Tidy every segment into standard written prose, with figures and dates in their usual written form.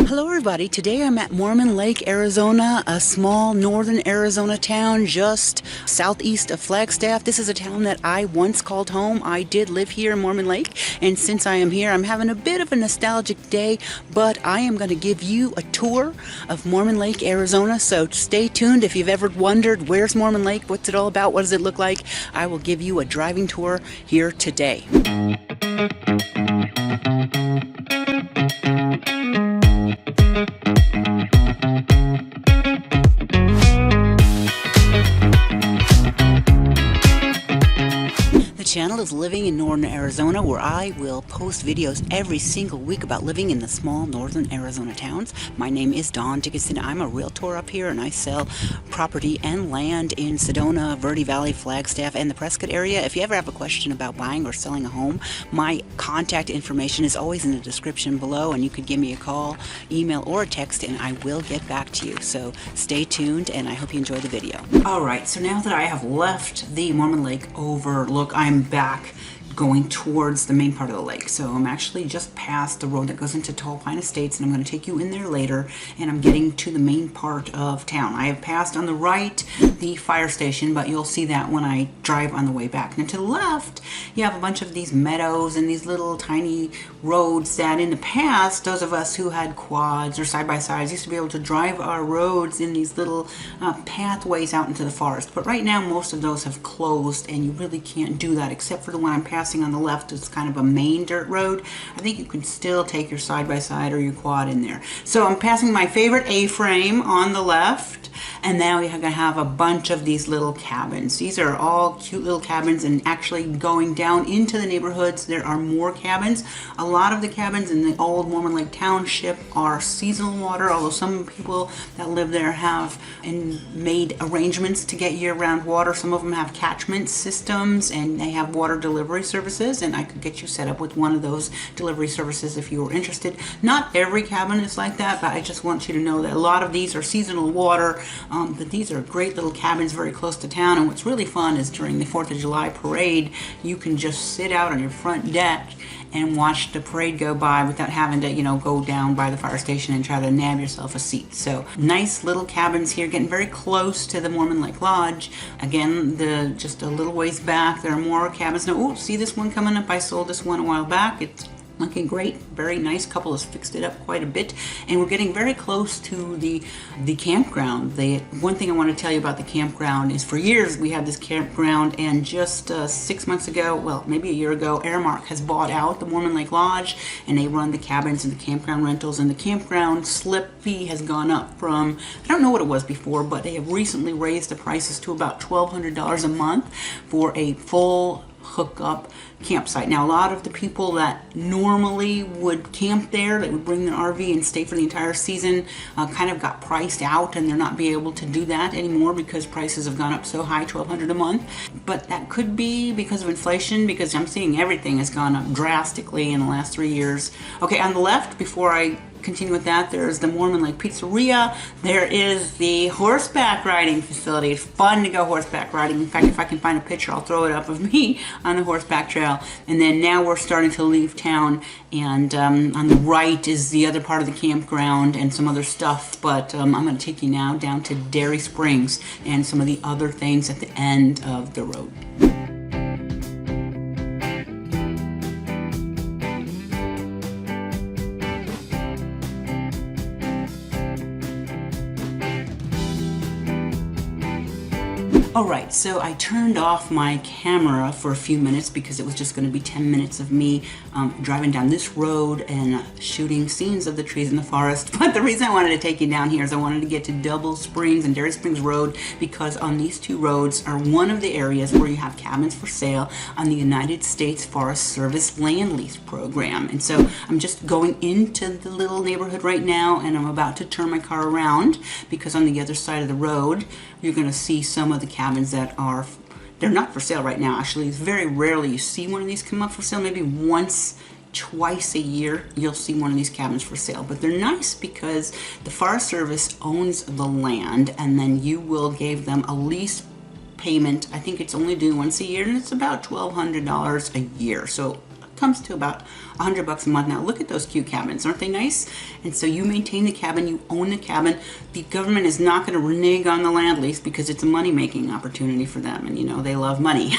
Hello everybody, today I'm at Mormon Lake, Arizona, a small northern Arizona town just southeast of Flagstaff. This is a town that I once called home. I did live here in Mormon Lake, and since I am here I'm having a bit of a nostalgic day, but I am going to give you a tour of Mormon Lake, Arizona, so stay tuned. If you've ever wondered where's Mormon Lake, what's it all about, what does it look like, I will give you a driving tour here today. The channel is Living in Northern Arizona, where I will post videos every single week about living in the small northern Arizona towns. My name is Dawn Dickinson. I'm a realtor up here and I sell property and land in Sedona, Verde Valley, Flagstaff, and the Prescott area. If you ever have a question about buying or selling a home, my contact information is always in the description below, and you could give me a call, email, or a text and I will get back to you. So stay tuned and I hope you enjoy the video. Alright, so now that I have left the Mormon Lake overlook, I'm back going towards the main part of the lake. So I'm actually just past the road that goes into Tall Pine Estates, and I'm going to take you in there later, and I'm getting to the main part of town. I have passed on the right the fire station, but you'll see that when I drive on the way back. Now to the left you have a bunch of these meadows and these little tiny roads that in the past, those of us who had quads or side-by-sides used to be able to drive our roads in these little pathways out into the forest. But right now most of those have closed and you really can't do that, except for the one I'm passing on the left. It's kind of a main dirt road. I think you can still take your side-by-side or your quad in there. So I'm passing my favorite A-frame on the left, and now we're going to have a bunch of these little cabins. These are all cute little cabins, and actually going down into the neighborhoods there are more cabins. A lot of the cabins in the old Mormon Lake Township are seasonal water, although some people that live there have made arrangements to get year-round water. Some of them have catchment systems and they have water delivery services, and I could get you set up with one of those delivery services if you were interested. Not every cabin is like that, but I just want you to know that a lot of these are seasonal water, but these are great little cabins very close to town. And what's really fun is during the 4th of July parade, you can just sit out on your front deck and watch the parade go by without having to, go down by the fire station and try to nab yourself a seat. So nice little cabins here, getting very close to the Mormon Lake Lodge. Again, just a little ways back, there are more cabins. Now, oh, see this one coming up? I sold this one a while back. It's looking great, very nice. Couple has fixed it up quite a bit, and we're getting very close to the campground. One thing I want to tell you about the campground is for years we had this campground, and just 6 months ago, well maybe a year ago, Aramark has bought out the Mormon Lake Lodge, and they run the cabins and the campground rentals, and the campground slip fee has gone up from, I don't know what it was before, but they have recently raised the prices to about $1,200 a month for a full hookup campsite. Now a lot of the people that normally would camp there, that would bring their RV and stay for the entire season, kind of got priced out, and they're not be able to do that anymore because prices have gone up so high, $1,200 a month. But that could be because of inflation, because I'm seeing everything has gone up drastically in the last 3 years. Okay, on the left, before I continue with that, there's the Mormon Lake Pizzeria. There is the horseback riding facility. It's fun to go horseback riding. In fact, if I can find a picture, I'll throw it up of me on the horseback trail. And then now we're starting to leave town, and on the right is the other part of the campground and some other stuff. But I'm going to take you now down to Dairy Springs and some of the other things at the end of the road. Alright, so I turned off my camera for a few minutes because it was just going to be 10 minutes of me driving down this road and shooting scenes of the trees in the forest. But the reason I wanted to take you down here is I wanted to get to Double Springs and Dairy Springs Road, because on these two roads are one of the areas where you have cabins for sale on the United States Forest Service land lease program. And so I'm just going into the little neighborhood right now, and I'm about to turn my car around because on the other side of the road you're going to see some of the cabins that are, they're not for sale right now. Actually, it's very rarely you see one of these come up for sale. Maybe once, twice a year you'll see one of these cabins for sale. But they're nice because the Forest Service owns the land, and then you will give them a lease payment. I think it's only due once a year, and it's about $1,200 a year. So comes to about $100 a month. Now look at those cute cabins, aren't they nice? And so you maintain the cabin, you own the cabin. The government is not going to renege on the land lease because it's a money-making opportunity for them, and you know they love money.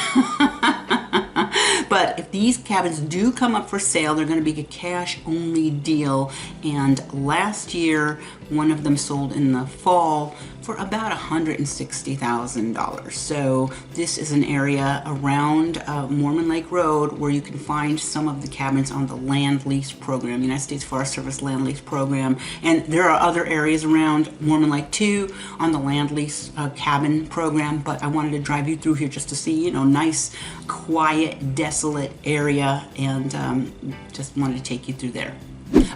But if these cabins do come up for sale, they're going to be a cash-only deal. And last year, one of them sold in the fall for about $160,000. So this is an area around Mormon Lake Road where you can find some of the cabins on the land lease program, United States Forest Service land lease program. And there are other areas around Mormon Lake too on the land lease cabin program. But I wanted to drive you through here just to see, you know, nice, quiet, desolate area, and just wanted to take you through there.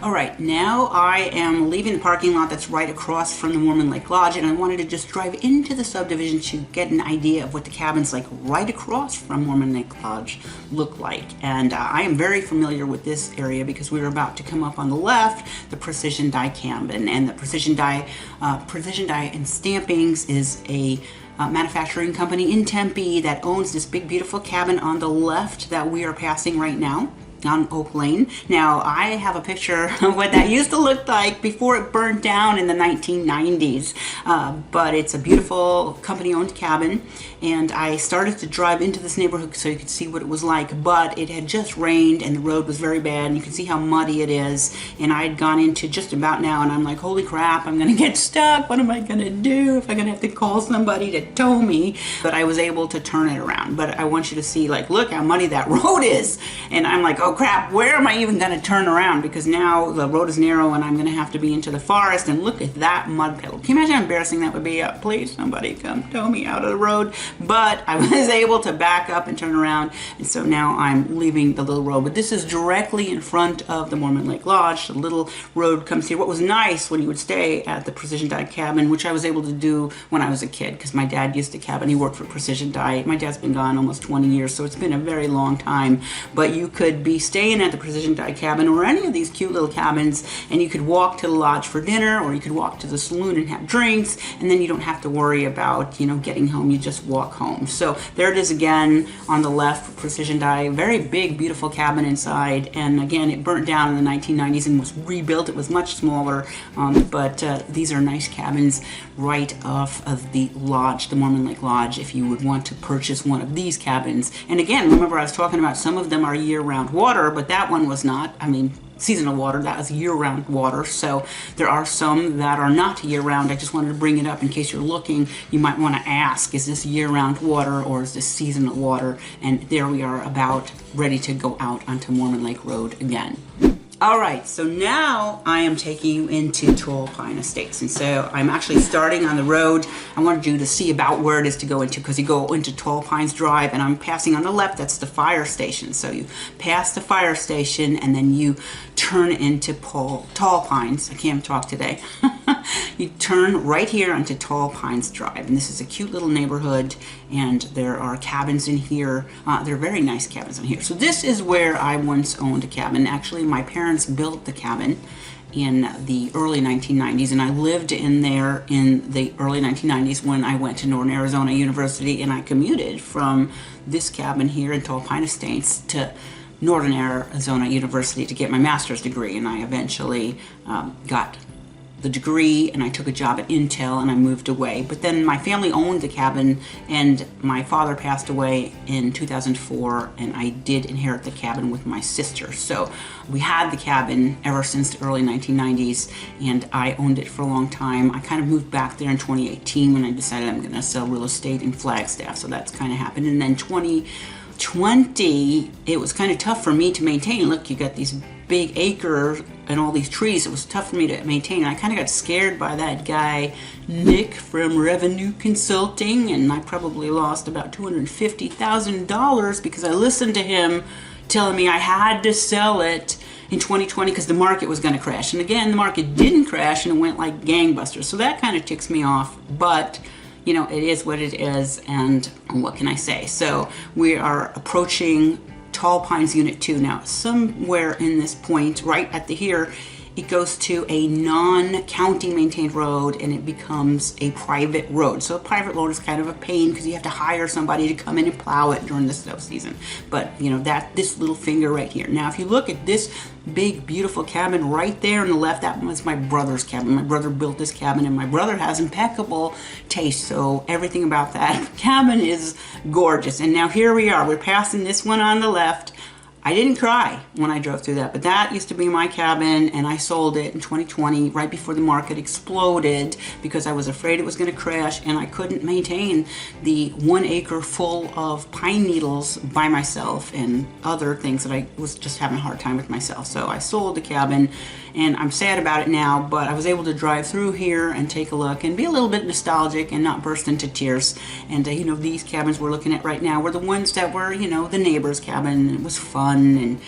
All right, now I am leaving the parking lot that's right across from the Mormon Lake Lodge, and I wanted to just drive into the subdivision to get an idea of what the cabins like right across from Mormon Lake Lodge look like. And I am very familiar with this area because we were about to come up on the left, the Precision Die cabin. And the Precision Die and Stampings is a manufacturing company in Tempe that owns this big beautiful cabin on the left that we are passing right now on Oak Lane. Now I have a picture of what that used to look like before it burned down in the 1990s, but it's a beautiful company owned cabin, and I started to drive into this neighborhood so you could see what it was like, but it had just rained and the road was very bad, and you can see how muddy it is, and I had gone into just about now and I'm like, holy crap, I'm gonna get stuck. What am I gonna do if I'm gonna have to call somebody to tow me? But I was able to turn it around. But I want you to see, like, look how muddy that road is, and I'm like, oh crap, where am I even going to turn around? Because now the road is narrow and I'm going to have to be into the forest, and look at that mud puddle. Can you imagine how embarrassing that would be? Please, somebody come tow me out of the road. But I was able to back up and turn around, and so now I'm leaving the little road. But this is directly in front of the Mormon Lake Lodge. The little road comes here. What was nice when you would stay at the Precision Die cabin, which I was able to do when I was a kid because my dad used a cabin. He worked for Precision Die. My dad's been gone almost 20 years, so it's been a very long time. But you could be staying at the Precision Die cabin or any of these cute little cabins, and you could walk to the lodge for dinner, or you could walk to the saloon and have drinks, and then you don't have to worry about, you know, getting home. You just walk home. So there it is again on the left, Precision Die. Very big, beautiful cabin inside, and again it burnt down in the 1990s and was rebuilt. It was much smaller, but these are nice cabins right off of the lodge, the Mormon Lake Lodge, if you would want to purchase one of these cabins. And again, remember I was talking about some of them are year-round water, but that one was not. I mean, seasonal water, that was year-round water. So there are some that are not year-round. I just wanted to bring it up in case you're looking. You might want to ask, is this year-round water or is this seasonal water? And there we are, about ready to go out onto Mormon Lake Road again. All right, so now I am taking you into Tall Pine Estates. And so I'm actually starting on the road. I wanted you to see about where it is to go into, because you go into Tall Pines Drive, and I'm passing on the left. That's the fire station. So you pass the fire station and then you turn into Tall Pines. I can't talk today. You turn right here onto Tall Pines Drive, and this is a cute little neighborhood, and there are cabins in here. They're very nice cabins in here. So this is where I once owned a cabin. Actually, my parents built the cabin in the early 1990s, and I lived in there in the early 1990s when I went to Northern Arizona University, and I commuted from this cabin here in Tall Pine Estates to Northern Arizona University to get my master's degree, and I eventually got the degree, and I took a job at Intel and I moved away. But then my family owned the cabin, and my father passed away in 2004, and I did inherit the cabin with my sister. So we had the cabin ever since the early 1990s, and I owned it for a long time. I kind of moved back there in 2018 when I decided I'm going to sell real estate in Flagstaff. So that's kind of happened. And then 2020, it was kind of tough for me to maintain. Look, you got these big acres and all these trees. It was tough for me to maintain. I kind of got scared by that guy Nick from Revenue Consulting, and I probably lost about $250,000 because I listened to him telling me I had to sell it in 2020 because the market was going to crash. And again, the market didn't crash, and it went like gangbusters. So that kind of ticks me off, but you know, it is what it is, and what can I say? So we are approaching Tall Pines Unit 2 now. Somewhere in this point, right at the here, it goes to a non-county maintained road and it becomes a private road. So a private road is kind of a pain because you have to hire somebody to come in and plow it during the snow season. But you know, this little finger right here. Now if you look at this big beautiful cabin right there on the left, that was my brother's cabin. My brother built this cabin and my brother has impeccable taste, so everything about that cabin is gorgeous. And now here we are, we're passing this one on the left. I didn't cry when I drove through that, but that used to be my cabin and I sold it in 2020 right before the market exploded because I was afraid it was going to crash and I couldn't maintain the 1 acre full of pine needles by myself and other things that I was just having a hard time with myself. So I sold the cabin and I'm sad about it now, but I was able to drive through here and take a look and be a little bit nostalgic and not burst into tears. And you know, these cabins we're looking at right now were the ones that were, you know, the neighbor's cabin. It was fun and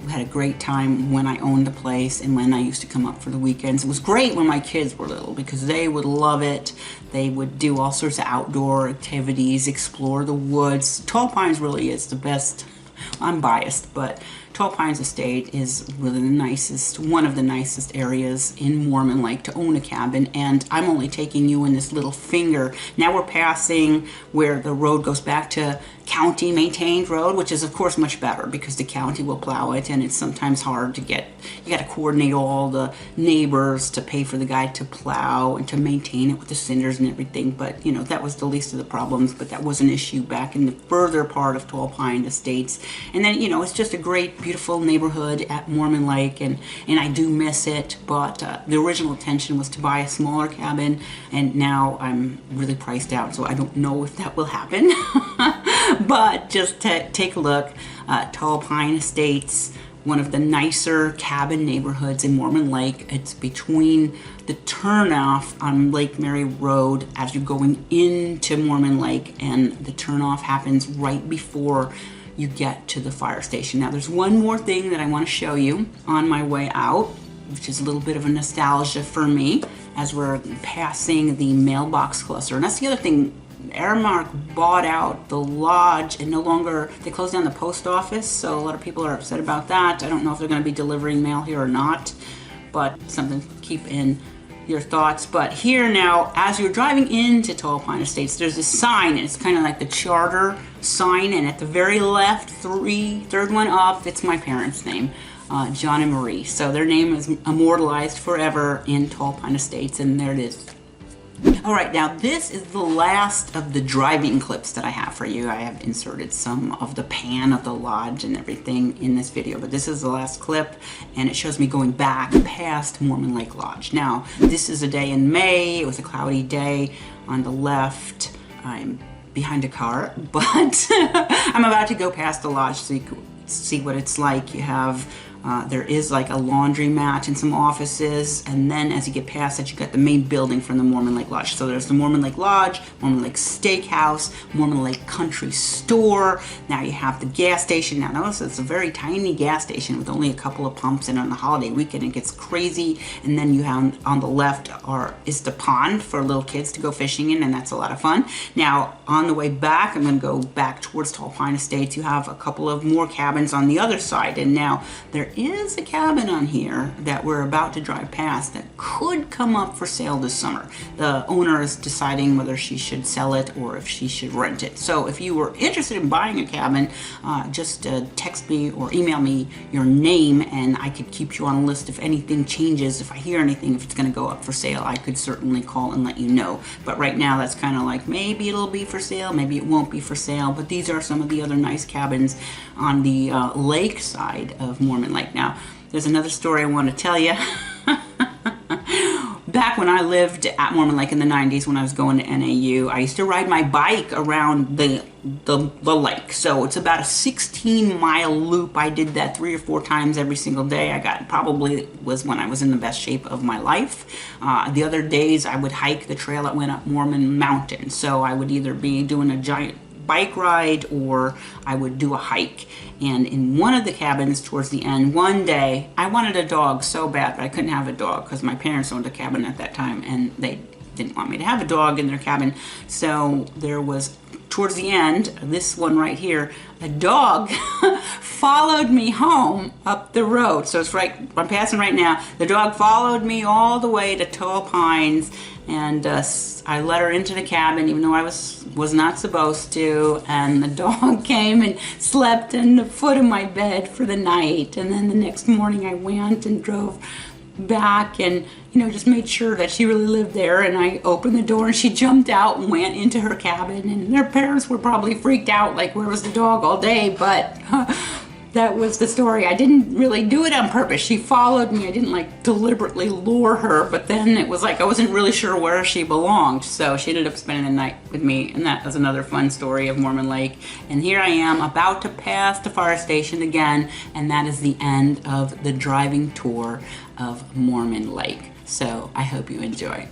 we had a great time when I owned the place and when I used to come up for the weekends. It was great when my kids were little because they would love it. They would do all sorts of outdoor activities, explore the woods. Tall Pines really is the best. I'm biased, but Tall Pines Estate is really the nicest, one of the nicest areas in Mormon Lake to own a cabin, and I'm only taking you in this little finger. Now we're passing where the road goes back to county maintained road, which is of course much better because the county will plow it and it's sometimes hard to get. You got to coordinate all the neighbors to pay for the guy to plow and to maintain it with the cinders and everything, but you know, that was the least of the problems, but that was an issue back in the further part of Tall Pine Estates. And then, you know, it's just a great, beautiful neighborhood at Mormon Lake, and I do miss it, but the original intention was to buy a smaller cabin, and now I'm really priced out, so I don't know if that will happen. But just take a look. Tall Pine Estates, one of the nicer cabin neighborhoods in Mormon Lake. It's between the turnoff on Lake Mary Road as you're going into Mormon Lake, and the turnoff happens right before you get to the fire station. Now there's one more thing that I want to show you on my way out, which is a little bit of a nostalgia for me as we're passing the mailbox cluster. And that's the other thing. Aramark bought out the lodge and no longer, they closed down the post office, so a lot of people are upset about that. I don't know if they're going to be delivering mail here or not, but something to keep in your thoughts. But here now, as you're driving into Tall Pine Estates, there's a sign, and it's kind of like the charter sign, and at the very left, third one up, it's my parents' name, John and Marie. So their name is immortalized forever in Tall Pine Estates, and there it is. All right, now this is the last of the driving clips that I have for you. I have inserted some of the pan of the lodge and everything in this video, but this is the last clip, and it shows me going back past Mormon Lake Lodge. Now, this is a day in May. It was a cloudy day. On the left, I'm behind a car, but I'm about to go past the lodge so you can see what it's like. You have there is like a laundromat and some offices, and then as you get past that, you got the main building from the Mormon Lake Lodge. So there's the Mormon Lake Lodge, Mormon Lake Steakhouse, Mormon Lake Country Store. Now you have the gas station. Now notice it's a very tiny gas station with only a couple of pumps, and on the holiday weekend it gets crazy. And then you have on the left is the pond for little kids to go fishing in, and that's a lot of fun. Now on the way back, I'm going to go back towards Tall Pine Estates. You have a couple of more cabins on the other side, and now there is a cabin on here that we're about to drive past that could come up for sale this summer. The owner is deciding whether she should sell it or if she should rent it. So if you were interested in buying a cabin, just text me or email me your name, and I could keep you on a list if anything changes. If I hear anything, if it's going to go up for sale, I could certainly call and let you know. But right now, that's kind of like maybe it'll be for sale, maybe it won't be for sale. But these are some of the other nice cabins on the lake side of Mormon Lake. Now, there's another story I want to tell you. Back when I lived at Mormon Lake in the 90s, when I was going to NAU, I used to ride my bike around the lake. So it's about a 16-mile loop. I did that 3 or 4 times every single day. Probably was when I was in the best shape of my life. The other days I would hike the trail that went up Mormon Mountain. So I would either be doing a giant bike ride or I would do a hike. And in one of the cabins towards the end, one day, I wanted a dog so bad, but I couldn't have a dog because my parents owned a cabin at that time, and they didn't want me to have a dog in their cabin. So there was, towards the end, this one right here, a dog followed me home up the road. So it's right, I'm passing right now. The dog followed me all the way to Tall Pines, and I let her into the cabin even though I was not supposed to, and the dog came and slept in the foot of my bed for the night. And then the next morning I went and drove back and, you know, just made sure that she really lived there, and I opened the door and she jumped out and went into her cabin, and their parents were probably freaked out, like, where was the dog all day? But that was the story. I didn't really do it on purpose. She followed me. I didn't like deliberately lure her, but then it was like I wasn't really sure where she belonged, so she ended up spending the night with me, and that was another fun story of Mormon Lake. And here I am about to pass the fire station again, and that is the end of the driving tour of Mormon Lake. So I hope you enjoy.